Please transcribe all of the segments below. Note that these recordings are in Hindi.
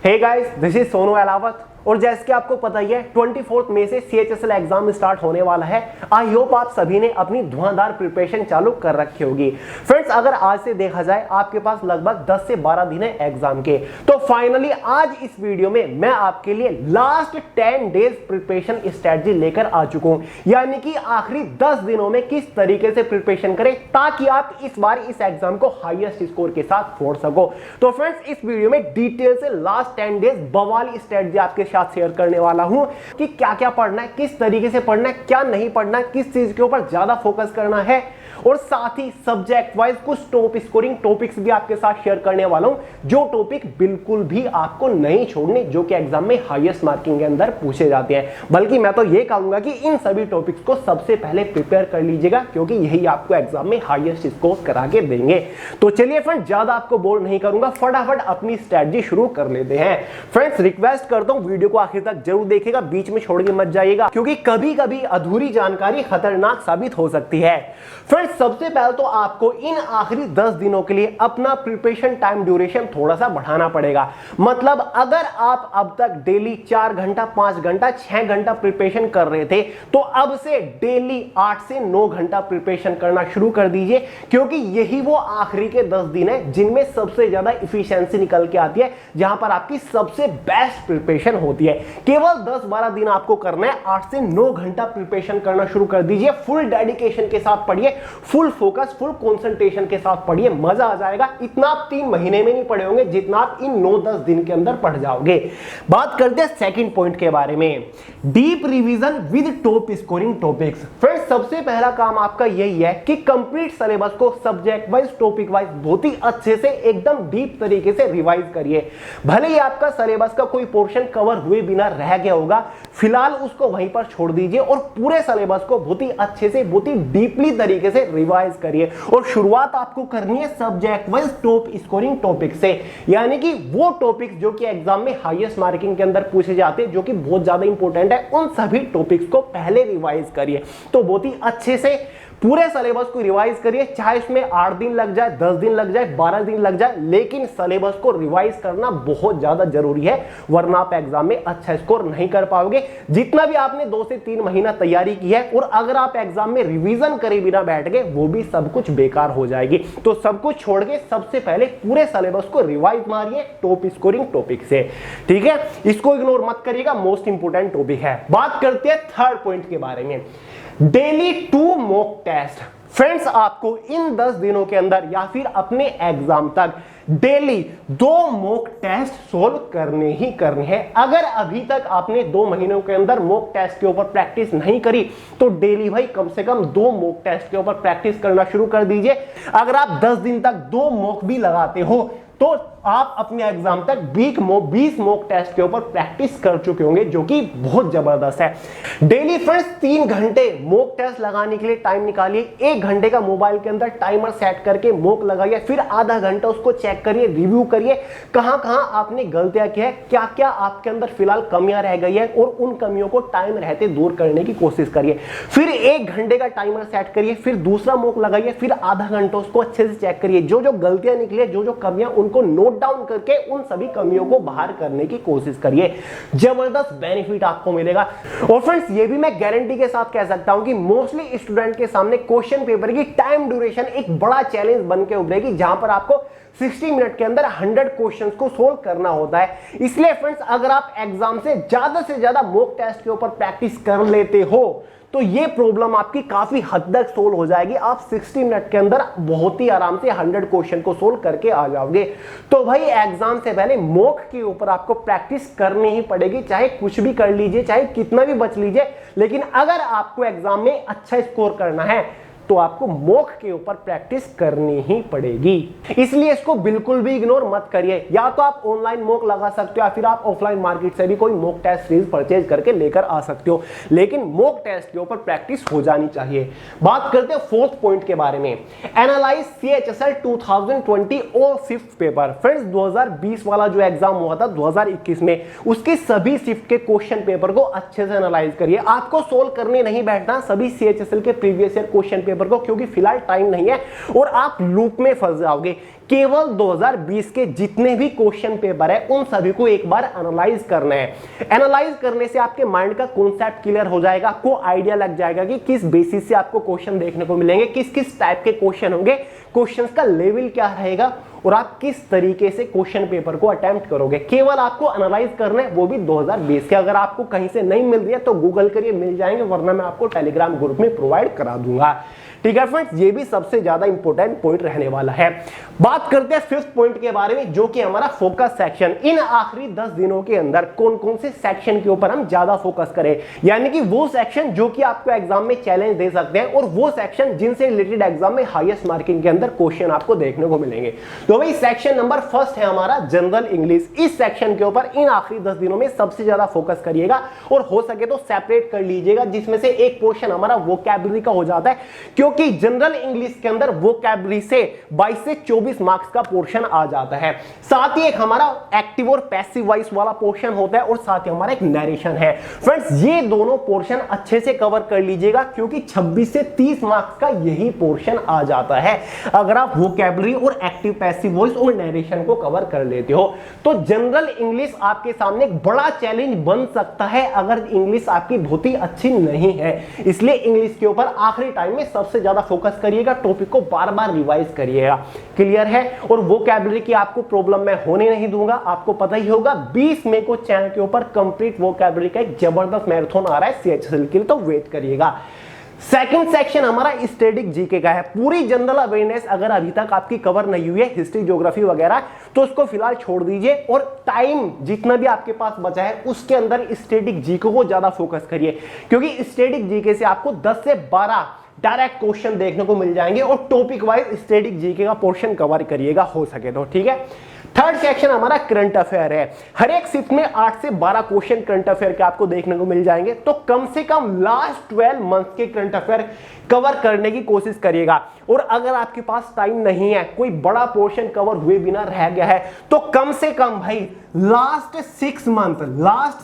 Hey guys, this is Sonu Alawat. और जैसे कि आपको पता ही है 24 मई से CHSL एग्जाम स्टार्ट होने वाला है। आई होप आप सभी ने अपनी धुआंधार प्रिपरेशन चालू कर रखी होगी। फ्रेंड्स, अगर आज से देखा जाए आपके पास लगभग 10 से 12 दिन है एग्जाम के, तो फाइनली आज इस वीडियो में मैं आपके लिए लास्ट 10 डेज प्रिपरेशन स्ट्रेटजी लेकर आ चुका हूं। यानी कि आखिरी 10 दिनों में किस तरीके से प्रिपरेशन करें ताकि आप इस बार इस एग्जाम को हाईएस्ट स्कोर के साथ फोड़ सको। तो फ्रेंड्स, इस वीडियो में डिटेल से लास्ट 10 डेज बवाली स्ट्रेटजी आपके साथ शेयर करने वाला हूं कि क्या क्या पढ़ना है, किस तरीके से पढ़ना है, क्या नहीं पढ़ना है, किस चीज के ऊपर ज्यादा फोकस करना है, और साथ ही सब्जेक्ट वाइज कुछ टॉप स्कोरिंग टॉपिक्स भी आपके साथ शेयर करने वाला हूं, जो टॉपिक बिल्कुल भी आपको नहीं छोड़ने, जो कि एग्जाम में हाईएस्ट मार्किंग के अंदर पूछे जाते हैं। बल्कि मैं तो ये कहूंगा कि इन सभी टॉपिक्स को सबसे पहले प्रिपेयर कर लीजिएगा, क्योंकि यही आपको एग्जाम में हाईएस्ट स्कोर करा के देंगे। तो चलिए फ्रेंड्स, ज्यादा आपको बोर नहीं करूंगा, फटाफट अपनी स्ट्रेटजी शुरू कर लेते हैं। फ्रेंड्स, रिक्वेस्ट करता हूं वीडियो को आखिर तक जरूर देखिएगा, बीच में छोड़ के मत जाइएगा, क्योंकि कभी कभी अधूरी जानकारी खतरनाक साबित हो सकती है। फ्रेंड्स, सबसे पहले तो आपको इन आखिरी 10 दिनों के लिए अपना प्रिपरेशन टाइम ड्यूरेशन थोड़ा सा बढ़ाना पड़ेगा। मतलब अगर आप अब तक डेली 4 घंटा, 5 घंटा, 6 घंटा प्रिपरेशन कर रहे थे, तो अब से डेली 8 से 9 घंटा प्रिपरेशन करना शुरू कर दीजिए, क्योंकि यही वो आखिरी के 10 दिन है जिनमें सबसे ज्यादा इफिशिएंसी निकल के आती है, जहां पर आपकी सबसे बेस्ट प्रिपरेशन होती है। केवल 10-12 दिन आपको करना है, 8 से 9 घंटा प्रिपरेशन करना शुरू कर दीजिए। फुल डेडिकेशन के साथ पढ़िए, फुल फोकस, फुल कंसंट्रेशन के साथ पढ़िए, मजा आ जाएगा। इतना आप 3 महीने में नहीं पढ़े होंगे जितना आप इन 9-10 दिन के अंदर पढ़ जाओगे। बात करते हैं सेकंड पॉइंट के बारे में, deep revision with top scoring topics. Friends, सबसे पहला काम आपका यही है कि कंप्लीट सिलेबस को सब्जेक्ट वाइज, टॉपिक वाइज बहुत ही अच्छे से एकदम डीप तरीके से रिवाइज करिए। भले ही आपका सिलेबस का कोई पोर्शन कवर हुए बिना रह गया होगा, फिलहाल उसको वहीं पर छोड़ दीजिए और पूरे सिलेबस को बहुत ही अच्छे से, बहुत ही डीपली तरीके से रिवाइज करिए। और शुरुआत आपको करनी है subject wise top scoring topic से, यानी कि वो टॉपिक्स जो कि एग्जाम में हाईएस्ट मार्किंग के अंदर पूछे जाते हैं, जो कि बहुत ज्यादा इंपॉर्टेंट है, उन सभी टॉपिक्स को पहले रिवाइज करिए। तो बहुत ही अच्छे से पूरे सिलेबस को रिवाइज करिए, चाहे इसमें 8 दिन लग जाए, 10 दिन लग जाए, 12 दिन लग जाए, लेकिन सिलेबस को रिवाइज करना बहुत ज्यादा जरूरी है, वरना आप एग्जाम में अच्छा स्कोर नहीं कर पाओगे। जितना भी आपने 2 से 3 महीना तैयारी की है, और अगर आप एग्जाम में रिवीजन करे बिना बैठ गए, वो भी सब कुछ बेकार हो जाएगी। तो सब कुछ छोड़ के सबसे पहले पूरे सिलेबस को रिवाइज मारिए टॉप स्कोरिंग टॉपिक से, ठीक है। इसको इग्नोर मत करिएगा, मोस्ट इंपोर्टेंट टॉपिक है। बात करते हैं थर्ड पॉइंट के बारे में, डेली 2 मॉक टेस्ट। फ्रेंड्स, आपको इन 10 दिनों के अंदर या फिर अपने एग्जाम तक डेली 2 मॉक टेस्ट सोल्व करने ही करने हैं। अगर अभी तक आपने 2 महीनों के अंदर मॉक टेस्ट के ऊपर प्रैक्टिस नहीं करी, तो डेली भाई कम से कम 2 मॉक टेस्ट के ऊपर प्रैक्टिस करना शुरू कर दीजिए। अगर आप 10 दिन तक 2 मॉक भी लगाते हो, तो आप अपने एग्जाम तक 20 मॉक टेस्ट के ऊपर प्रैक्टिस कर चुके होंगे, जो कि बहुत जबरदस्त है। डेली फ्रेंड्स 3 घंटे मॉक टेस्ट लगाने के लिए टाइम निकालिए। 1 घंटे का मोबाइल के अंदर टाइमर सेट करके मॉक लगाइए, फिर आधा घंटा उसको चेक करिए, रिव्यू करिए, कहां कहां आपने गलतियां की है, क्या क्या आपके अंदर फिलहाल कमियां रह गई है, और उन कमियों को टाइम रहते दूर करने की कोशिश करिए। फिर 1 घंटे का टाइमर सेट करिए, फिर दूसरा मॉक लगाइए, फिर आधा घंटा उसको अच्छे से चेक करिए। जो जो गलतियां निकली, जो जो कमियां, उनको नोट डाउन करके उन सभी कमियों को बाहर करने की कोशिश करिए। जबरदस्त बेनिफिट आपको मिलेगा। और फ्रेंड्स, ये भी मैं गारंटी के साथ कह सकता हूं कि मोस्टली स्टूडेंट के सामने क्वेश्चन पेपर की टाइम ड्यूरेशन एक बड़ा चैलेंज बन के उभरेगी, जहां पर आपको 60 मिनट के अंदर 100 क्वेश्चंस को सोल्व करना होता है। इसलिए फ्रेंड्स, अगर आप एग्जाम से ज्यादा मॉक टेस्ट के ऊपर प्रैक्टिस कर लेते हो, तो ये प्रॉब्लम आपकी काफी हद तक सोल्व हो जाएगी। आप 60 मिनट के अंदर बहुत ही आराम से 100 क्वेश्चन को सोल्व करके आ जाओगे। तो भाई एग्जाम से पहले मॉक के ऊपर आपको प्रैक्टिस करनी ही पड़ेगी, चाहे कुछ भी कर लीजिए, चाहे कितना भी बच लीजिए, लेकिन अगर आपको एग्जाम में अच्छा स्कोर करना है, तो आपको मॉक के ऊपर प्रैक्टिस करनी ही पड़ेगी। इसलिए इसको बिल्कुल भी इग्नोर मत करिए। या तो आप ऑनलाइन मॉक लगा सकते हो, या फिर आप ऑफलाइन मार्केट से भी कोई मॉक टेस्ट सीरीज परचेज करके लेकर आ सकते हो, लेकिन मॉक टेस्ट के ऊपर प्रैक्टिस हो जानी चाहिए। बात करते हैं फोर्थ पॉइंट के बारे में, एनालाइज CHSL 2020 और 5th पेपर। फ्रेंड्स, 2020 वाला जो एग्जाम हुआ था 2021 में, उसके सभी शिफ्ट के क्वेश्चन पेपर को अच्छे से एनालाइज करिए। आपको सोल्व करने नहीं बैठना सभी CHSL के प्रीवियस ईयर क्वेश्चन पेपर को, क्योंकि फिलहाल टाइम नहीं है और आप लूप में फंस जाओगे। केवल 2020 के जितने भी क्वेश्चन पेपर है उन सभी को एक बार एनालाइज करना है। एनालाइज करने से आपके माइंड का कॉन्सेप्ट क्लियर हो जाएगा, आपको आइडिया लग जाएगा कि किस बेसिस से आपको क्वेश्चन देखने को मिलेंगे, किस किस टाइप के क्वेश्चन होंगे, क्वेश्चंस का लेवल क्या रहेगा और आप किस तरीके से क्वेश्चन पेपर को अटेम्प्ट करोगे। केवल आपको एनालाइज करना है, वो भी 2020 के। अगर आपको कहीं से नहीं मिल रही है तो गूगल करिए, मिल जाएंगे, वरना मैं आपको टेलीग्राम ग्रुप में प्रोवाइड करा दूंगा। ठीक है फ्रेंड्स, ये भी सबसे ज्यादा इंपॉर्टेंट पॉइंट रहने वाला है। बात करते हैं फिफ्थ पॉइंट के बारे में, जो कि हमारा फोकस सेक्शन। इन आखिरी 10 दिनों के अंदर कौन कौन से सेक्शन के ऊपर हम ज्यादा फोकस करें, यानी कि वो सेक्शन जो कि आपको एग्जाम में चैलेंज दे सकते हैं और वो सेक्शन जिनसे रिलेटेड एग्जाम में हाईएस्ट मार्किंग के अंदर क्वेश्चन आपको देखने को मिलेंगे। तो भाई सेक्शन नंबर फर्स्ट है हमारा जनरल इंग्लिश। इस सेक्शन के ऊपर इन आखिरी 10 दिनों में सबसे ज्यादा फोकस करिएगा और हो सके तो सेपरेट कर लीजिएगा, जिसमें से एक पोर्शन हमारा वोकैबुलरी का हो जाता है, क्योंकि जनरल इंग्लिश के अंदर वोकैबुलरी से 22 से 24 मार्क्स का पोर्शन आ जाता है। साथ ही एक हमारा एक्टिव और पैसिव वॉइस वाला पोर्शन होता है और साथ ही हमारा एक नरेशन है। फ्रेंड्स, ये दोनों पोर्शन अच्छे से कवर कर लीजिएगा, क्योंकि 26 से 30 मार्क्स का यही पोर्शन आ जाता है अगर आप वोकैबुलरी और एक्टिव पैसिव वॉइस और नरेशन को कवर कर लेते हो। तो जनरल इंग्लिश आपके सामने एक बड़ा चैलेंज बन सकता है अगर इंग्लिश आपकी बहुत ही अच्छी नहीं है। इसलिए इंग्लिश के ऊपर आखिरी टाइम में सबसे ज्यादा फोकस करिएगा, टॉपिक को बार बार रिवाइज करिएगा। क्लियर है? और वोकैबुलरी की आपको प्रॉब्लम मैं होने नहीं दूंगा। आपको पता ही होगा 20 मई को चैनल के ऊपर कंप्लीट वोकैबुलरी का एक जबरदस्त मैराथन आ रहा है CHSL के लिए, तो वेट करिएगा। सेकंड सेक्शन हमारा स्टैटिक जीके का है। पूरी जनरल अवेयरनेस अगर अभी तक आपकी कवर नहीं हुई है, हिस्ट्री ज्योग्राफी वगैरह, तो उसको फिलहाल छोड़ दीजिए और टाइम जितना भी आपके पास बचा है उसके अंदर स्टैटिक जीके को ज्यादा फोकस करिए, क्योंकि स्टैटिक जीके से आपको 10 से 12 डायरेक्ट क्वेश्चन देखने को मिल जाएंगे और टॉपिक वाइज स्टैटिक जीके का पोर्शन कवर करिएगा हो सके तो। ठीक है, थर्ड सेक्शन हमारा करंट अफेयर है। हर एक शिफ्ट में 8 से 12 क्वेश्चन करंट अफेयर के आपको देखने को मिल जाएंगे, तो कम से कम लास्ट 12 मंथ के करंट अफेयर कवर करने की कोशिश करिएगा। और अगर आपके पास टाइम नहीं है, कोई बड़ा पोर्शन कवर हुए बिना रह गया है, तो कम से कम भाई लास्ट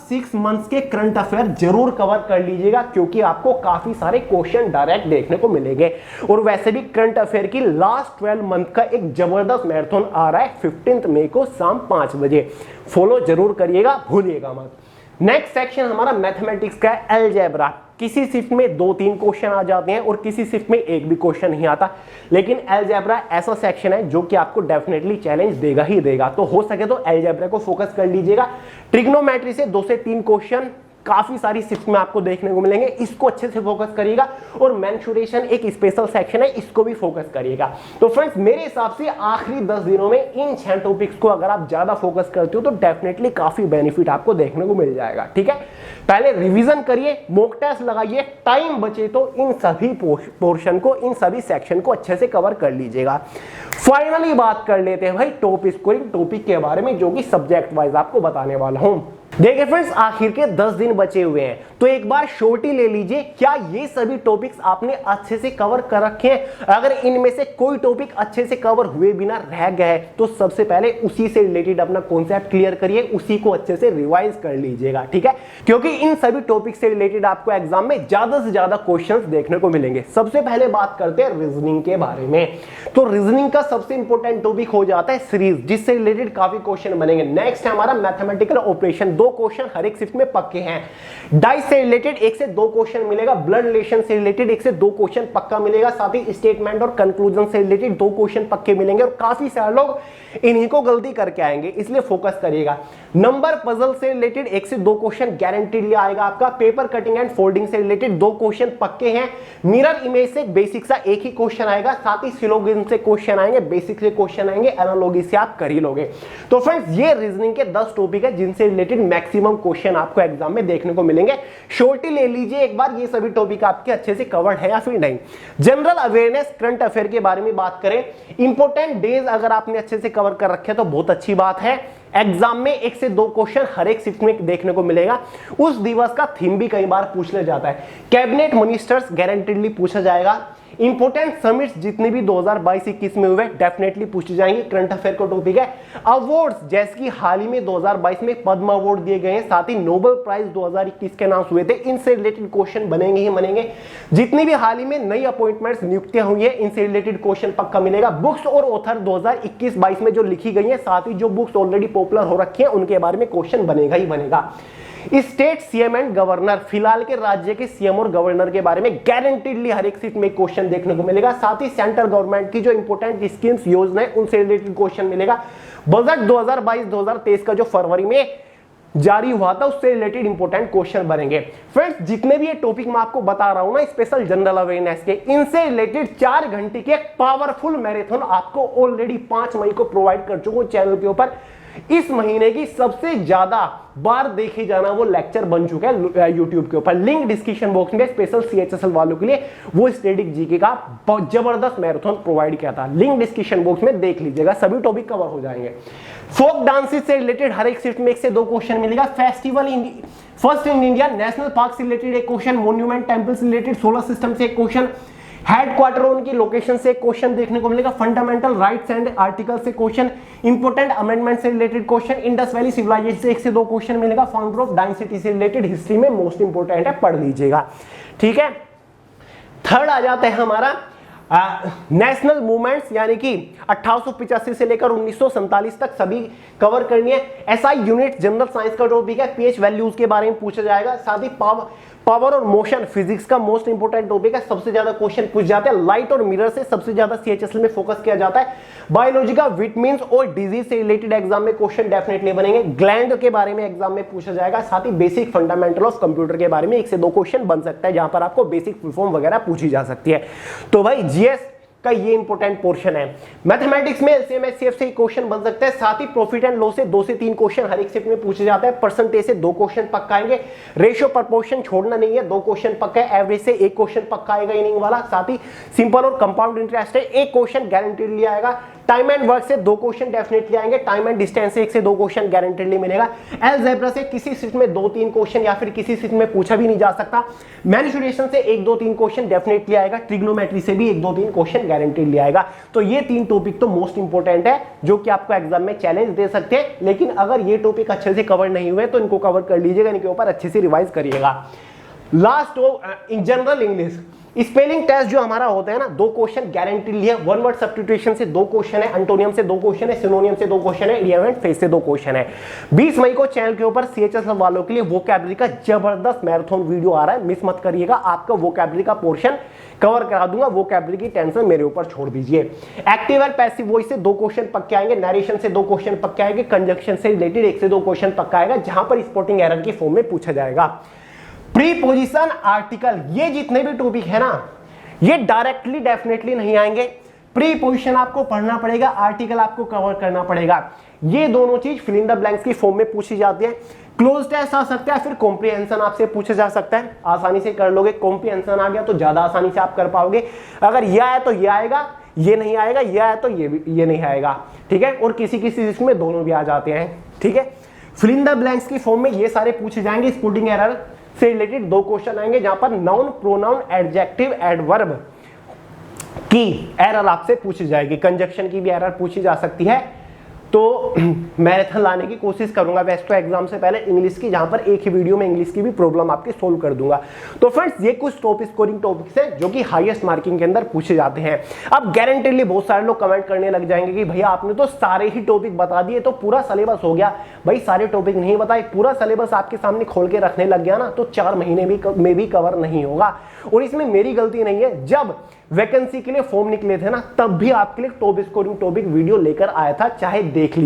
6 मंथ्स के करंट अफेयर जरूर कवर कर लीजिएगा, क्योंकि आपको काफी सारे क्वेश्चन डायरेक्ट देखने को मिलेंगे। और वैसे भी करंट अफेयर की लास्ट 12 मंथ का एक जबरदस्त मैराथन आ रहा है 15 मई को शाम 5 बजे। फॉलो जरूर करिएगा, भूलिएगा मत। नेक्स्ट सेक्शन हमारा मैथमेटिक्स का है, अलजेब्रा। किसी शिफ्ट में 2-3 क्वेश्चन आ जाते हैं और किसी शिफ्ट में एक भी क्वेश्चन नहीं आता, लेकिन अलजेब्रा ऐसा सेक्शन है जो कि आपको डेफिनेटली चैलेंज देगा ही देगा। तो हो सके तो अलजेब्रा को फोकस कर लीजिएगा। ट्रिग्नोमेट्री से 2 से 3 क्वेश्चन काफी सारी शिफ्ट में आपको देखने को मिलेंगे, इसको अच्छे से फोकस करिएगा। और मेंसुरेशन एक स्पेशल सेक्शन है, इसको भी फोकस करिएगा। तो फ्रेंड्स, मेरे हिसाब से आखिरी 10 दिनों में इन 6 टॉपिक्स को अगर आप ज्यादा फोकस करते हो तो डेफिनेटली काफी बेनिफिट आपको देखने को मिल जाएगा। ठीक है, पहले रिवीजन करिए, मॉक टेस्ट लगाइए, टाइम बचे तो इन सभी पोर्शन को, इन सभी सेक्शन को अच्छे से कवर कर लीजिएगा। फाइनली बात कर लेते हैं भाई टॉप स्कोरिंग टॉपिक के बारे में, जो कि सब्जेक्ट वाइज आपको बताने वाला हूं। देखिए फ्रेंड्स, आखिर के 10 दिन बचे हुए हैं, तो एक बार शॉर्टी ले लीजिए। क्या ये सभी टॉपिक्स आपने अच्छे से कवर कर रखे हैं? अगर इनमें से कोई टॉपिक अच्छे से कवर हुए बिना रह गया है, तो सबसे पहले उसी से रिलेटेड अपना कॉन्सेप्ट क्लियर करिए, उसी को अच्छे से रिवाइज कर लीजिएगा। ठीक है, क्योंकि इन सभी टॉपिक से रिलेटेड आपको एग्जाम में ज्यादा से ज्यादा क्वेश्चंस देखने को मिलेंगे। सबसे पहले बात करते हैं रीजनिंग के बारे में। तो रीजनिंग का सबसे इंपॉर्टेंट टॉपिक हो जाता है सीरीज, जिससे रिलेटेड काफी क्वेश्चन बनेंगे। नेक्स्ट है हमारा मैथमेटिकल ऑपरेशन। 2 क्वेश्चन हर एक शिफ्ट में पक्के हैं। डाइस से रिलेटेड 1 से 2 क्वेश्चन मिलेगा, ब्लड रिलेशन से रिलेटेड 1 से 2 क्वेश्चन पक्का मिलेगा, साथ ही स्टेटमेंट और कंक्लूजन से रिलेटेड 2 क्वेश्चन पक्के मिलेंगे। और काफी सारे लोग इन्हीं को गलती करके आएंगे, इसलिए फोकस करिएगा। नंबर पजल से रिलेटेड 1 से 2 क्वेश्चन गारंटीड आएगा आपका। पेपर कटिंग एंड फोल्डिंग से रिलेटेड 2 क्वेश्चन पक्के हैं। मिरर इमेज से बेसिक सा 1 ही क्वेश्चन आएगा, साथ ही सिलोगिज्म से क्वेश्चन आएंगे, बेसिक से क्वेश्चन आएंगे, एनालॉजी से आप कर ही लोगे। तो फ्रेंड्स, ये रीजनिंग के 10 टॉपिक है जिनसे रिलेटेड मैक्सिमम क्वेश्चन आपको एग्जाम में देखने को मिलेंगे। शॉर्टी ले लीजिए एक बार, ये सभी टॉपिक आपके अच्छे से कवर्ड है या फिर नहीं। जनरल अवेयरनेस करंट अफेयर के बारे में बात करें, इंपॉर्टेंट डेज अगर आपने अच्छे से कवर कर रखे तो बहुत अच्छी बात है। एग्जाम में 1 से 2 क्वेश्चन हर एक शिफ्ट में देखने को मिलेगा। उस दिवस का थीम भी कई बार पूछ लिया जाता है। कैबिनेट मिनिस्टर्स गारंटीडली पूछा जाएगा। इंपोर्टेंट समिट्स जितने भी 2022-21 में हुए डेफिनेटली पूछे जाएंगे, करंट अफेयर का टॉपिक है। अवार्ड्स जैसे कि हाल ही में 2022 में पद्म अवार्ड दिए गए हैं, साथ ही नोबेल प्राइज 2021 के अनाउंस हुए थे, इनसे रिलेटेड क्वेश्चन बनेंगे ही बनेंगे। जितनी भी हाल ही में नई अपॉइंटमेंट्स नियुक्तियां हुई है, इनसे रिलेटेड क्वेश्चन पक्का मिलेगा। बुक्स और ऑथर 2021-22 में जो लिखी गई है, साथ ही जो बुक्स ऑलरेडी पॉपुलर हो रखी है उनके बारे में क्वेश्चन बनेगा ही बनेगा। स्टेट सीएम एंड गवर्नर, फिलहाल के राज्य के सीएम और गवर्नर के बारे में गारंटीडली हर एक सीट में क्वेश्चन देखने को मिलेगा। साथ ही सेंट्रल गवर्नमेंट की जो इंपोर्टेंट स्कीम्स योजना है उनसे रिलेटेड क्वेश्चन मिलेगा। बजट 2022-2023 का जो फरवरी में जारी हुआ था उससे रिलेटेड इंपोर्टेंट क्वेश्चन बनेंगे। फ्रेंड्स, जितने भी ये टॉपिक मैं आपको बता रहा हूं ना स्पेशल जनरल अवेयरनेस के, इनसे रिलेटेड 4 घंटे के पावरफुल मैराथन आपको ऑलरेडी 5 मई को प्रोवाइड कर चुका हूं चैनल के ऊपर। इस महीने की सबसे ज्यादा बार देखे जाना वो लेक्चर बन चुका है यूट्यूब के ऊपर। लिंक डिस्क्रिप्शन बॉक्स में स्पेशल सीएचएसएल वालों के लिए वो स्टैटिक जीके का बहुत जबरदस्त मैराथन प्रोवाइड किया था, लिंक डिस्क्रिप्शन बॉक्स में देख लीजिएगा, सभी टॉपिक कवर हो जाएंगे। फोक डांसेस से रिलेटेड हर एक शिफ्ट में 1 से 2 क्वेश्चन मिलेगा। Festival in first in India, national park से रिलेटेड एक क्वेश्चन, मॉन्यूमेंट टेंपल से रिलेटेड, सोलर सिस्टम से एक क्वेश्चन, हेडक्वार्टर उनकी लोकेशन से क्वेश्चन देखने को मिलेगा, फंडामेंटल राइट्स एंड आर्टिकल से क्वेश्चन, इंपोर्टेंट अमेंडमेंट से related question, Indus valley civilisation से 1 से 2 क्वेश्चन मिलेगा, फाउंडर ऑफ डाइन सिटी से रिलेटेड हिस्ट्री में मोस्ट इंपोर्टेंट है, पढ़ लीजिएगा। ठीक है, थर्ड आ जाता है हमारा नेशनल मूवमेंट्स, यानी कि 1885 से लेकर 1947 तक सभी कवर करनी है। एसआई यूनिट जनरल साइंस का टॉपिक है, पीएच वैल्यूज के बारे में पूछा जाएगा। साथ ही पावर और मोशन फिजिक्स का मोस्ट इंपोर्टेंट टॉपिक है, सबसे ज्यादा क्वेश्चन पूछ जाते हैं। लाइट और मिरर से सबसे ज्यादा सीएचएसएल में फोकस किया जाता है। बायोलॉजी का विटामिन्स और डिजीज से रिलेटेड एग्जाम में क्वेश्चन डेफिनेटली बनेंगे। ग्लैंड के बारे में एग्जाम में पूछा जाएगा। साथ ही बेसिक फंडामेंटल ऑफ कंप्यूटर के बारे में 1 से 2 क्वेश्चन बन सकता है, जहां पर आपको बेसिक फुल फॉर्म वगैरह पूछी जा सकती है। तो भाई जीएस का ये इंपोर्टेंट पोर्शन है। मैथमेटिक्स में एलसीएम एचसीएफ से क्वेश्चन बन सकते हैं। साथ ही प्रॉफिट एंड लॉस से 2 से 3 क्वेश्चन हर एक शिफ्ट में पूछे जाते हैं। परसेंटेज से 2 क्वेश्चन पक्का आएंगे। रेशियो प्रपोर्शन छोड़ना नहीं है, 2 क्वेश्चन पक्का है। एवरेज से 1 क्वेश्चन पक्का आएगा इनिंग वाला। साथ ही सिंपल और कंपाउंड इंटरेस्ट है 1 क्वेश्चन गारंटीडली आएगा। टाइम एंड वर्क से 2 क्वेश्चन डेफिनेटली आएंगे। टाइम एंड डिस्टेंस से 1 से 2 क्वेश्चन गारंटीडली मिलेगा। अलजेब्रा से किसी शिफ्ट में 2-3 क्वेश्चन या फिर किसी शिफ्ट में पूछा भी नहीं जा सकता। मैनिपुलेशन से 1-2-3 क्वेश्चन डेफिनेटली आएगा। ट्रिग्नोमेट्री से भी 1-2-3 क्वेश्चन गारंटीडली आएगा। तो ये 3 टॉपिक तो मोस्ट इंपोर्टेंट है, जो कि आपको एग्जाम में चैलेंज दे सकते हैं। लेकिन अगर ये टॉपिक अच्छे से कवर नहीं हुए तो इनको कवर कर लीजिएगा, इनके ऊपर अच्छे से रिवाइज करिएगा। Last in general English spelling test जो हमारा होता है ना, 2 क्वेश्चन गारंटीडली है। 1 वर्ड सब्स्टिट्यूशन से 2 क्वेश्चन है, एंटोनियम से 2 क्वेश्चन है, सिनोनियम से 2 क्वेश्चन है, इडियम एंड फ्रेज से 2 क्वेश्चन है। 20 मई को चैनल के ऊपर सीएचएसएल वालों के लिए वोकैबुलरी का जबरदस्त मैराथन वीडियो आ रहा है, मिस मत करिएगा। आपका वोकैबुलरी का पोर्शन कवर करा दूंगा, वोकैबुलरी की टेंशन मेरे ऊपर छोड़ दीजिए। एक्टिव और पैसिव वॉइस से 2 क्वेश्चन पक्के आएंगे। नरेशन से 2 क्वेश्चन पक्के आएंगे। कंजक्शन से रिलेटेड 1 से 2 क्वेश्चन पक्का आएगा, जहां पर स्पोर्टिंग एरर की फॉर्म में पूछा जाएगा। प्रीपोजिशन आर्टिकल, ये जितने भी टॉपिक है ना, ये डायरेक्टली डेफिनेटली नहीं आएंगे। प्रीपोजिशन आपको पढ़ना पड़ेगा, आर्टिकल आपको कवर करना पड़ेगा। ये दोनों चीज फिल इन द ब्लैंक्स की फॉर्म में पूछी जाती है। क्लोज टेस्ट आ सकता है, फिर कॉम्प्रिहेंशन आपसे पूछा जा सकता है, आसानी से कर लोगे। कॉम्प्रिहेंशन आ गया तो ज्यादा आसानी से आप कर पाओगे। अगर ये आया तो ये आएगा, ये नहीं आएगा, ये आया तो ये नहीं आएगा। ठीक है, और किसी किसी में दोनों भी आ जाते हैं। ठीक है, फिल इन द ब्लैंक्स की फॉर्म में ये सारे पूछे जाएंगे। स्पोर्टिंग एरर से रिलेटेड 2 क्वेश्चन आएंगे, जहां पर नाउन, प्रोनाउन, एडजेक्टिव, एडवर्ब की एरर आपसे पूछी जाएगी। कंजक्शन की भी एरर पूछी जा सकती है। तो मैराथन लाने की कोशिश करूंगा वैसे तो एग्जाम से पहले इंग्लिश की, जहां पर एक ही वीडियो में इंग्लिश की भी प्रॉब्लम आपकी सोल्व कर दूंगा। तो फ्रेंड्स, ये कुछ टॉप स्कोरिंग टॉपिक्स हैं जो कि हाईएस्ट मार्किंग के अंदर पूछे जाते हैं। अब गारंटीडली बहुत सारे लोग कमेंट करने लग जाएंगे कि भैया आपने तो सारे ही टॉपिक बता दिए, तो पूरा सिलेबस हो गया। भाई सारे टॉपिक नहीं बताए, पूरा सिलेबस आपके सामने खोल के रखने लग गया ना, तो 4 महीने में भी कवर नहीं होगा। और इसमें मेरी गलती नहीं है। जब वैकेंसी के लिए फॉर्म निकले थे ना, तब भी आपके लिए टॉप स्कोरिंग टॉपिक वीडियो लेकर आया था, चाहे देख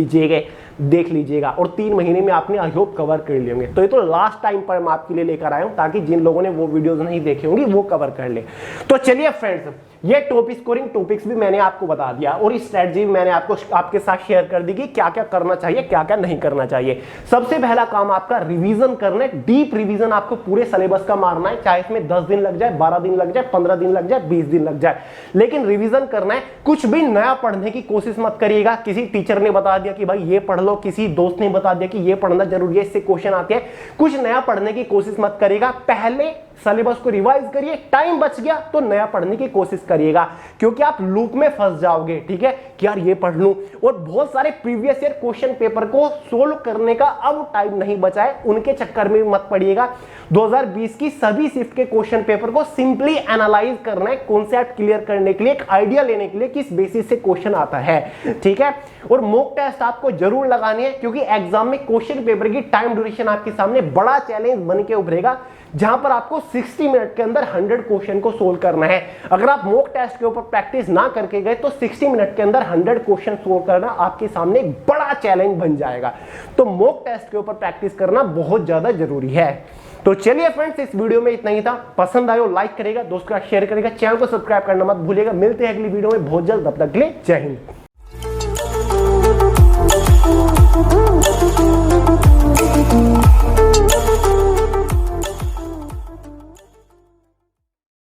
लीजिएगा। और 3 महीने में आपने आई होप कवर कर लिए होंगे। तो ये तो लास्ट टाइम पर मैं आपके लिए लेकर आया हूं, ताकि जिन लोगों ने वो वीडियोस नहीं देखी होंगी वो कवर कर ले। तो चलिए फ्रेंड्स, ये टॉप स्कोरिंग टॉपिक्स भी मैंने आपको बता दिया, और इस स्ट्रेटजी भी मैंने आपके साथ शेयर कर दी कि क्या क्या करना चाहिए, क्या क्या नहीं करना चाहिए। सबसे पहला काम आपका रिवीजन करना है। डीप रिवीजन आपको पूरे सिलेबस का मारना है, चाहे इसमें 10 दिन लग जाए, 12 दिन लग जाए, 15 दिन लग जाए, 20 दिन लग जाए, लेकिन रिवीजन करना है। कुछ भी नया पढ़ने की कोशिश मत करिएगा। किसी टीचर ने बता दिया कि भाई ये पढ़ लो, किसी दोस्त ने बता दिया कि ये पढ़ना जरूरी है, इससे क्वेश्चन आते हैं, कुछ नया पढ़ने की कोशिश मत करिएगा। पहले सिलेबस को रिवाइज करिए, टाइम बच गया तो नया पढ़ने की कोशिश करिएगा, क्योंकि आप लूप में फंस जाओगे, ठीक है कि यार ये पढ़ लूं। और बहुत सारे प्रीवियस ईयर क्वेश्चन पेपर को सोल्व करने का अब टाइम नहीं बचा है, उनके चक्कर में मत पड़िएगा। 2020 की सभी शिफ्ट के क्वेश्चन पेपर को सिंपली एनालाइज करना है, कॉन्सेप्ट क्लियर करने के लिए, एक आइडिया लेने के लिए किस बेसिस से क्वेश्चन आता है, ठीक है। और मॉक टेस्ट आपको जरूर लगानी है, क्योंकि एग्जाम में क्वेश्चन पेपर की टाइम ड्यूरेशन आपके सामने बड़ा चैलेंज बन के उभरेगा, जहां पर आपको 60 मिनट के अंदर 100 क्वेश्चन को सोल्व करना है। अगर आप मॉक टेस्ट के ऊपर प्रैक्टिस ना करके गए तो 60 मिनट के अंदर 100 क्वेश्चन सोल्व करना आपके सामने एक बड़ा चैलेंज बन जाएगा। तो मॉक टेस्ट के ऊपर प्रैक्टिस करना बहुत ज्यादा जरूरी है। तो चलिए फ्रेंड्स, इस वीडियो में इतना ही था। पसंद आयो लाइक करेगा, दोस्तों का शेयर करेगा, चैनल को सब्सक्राइब करना मत भूलिएगा। मिलते हैं अगली वीडियो में बहुत जल्द, तब तक के लिए जय हिंद।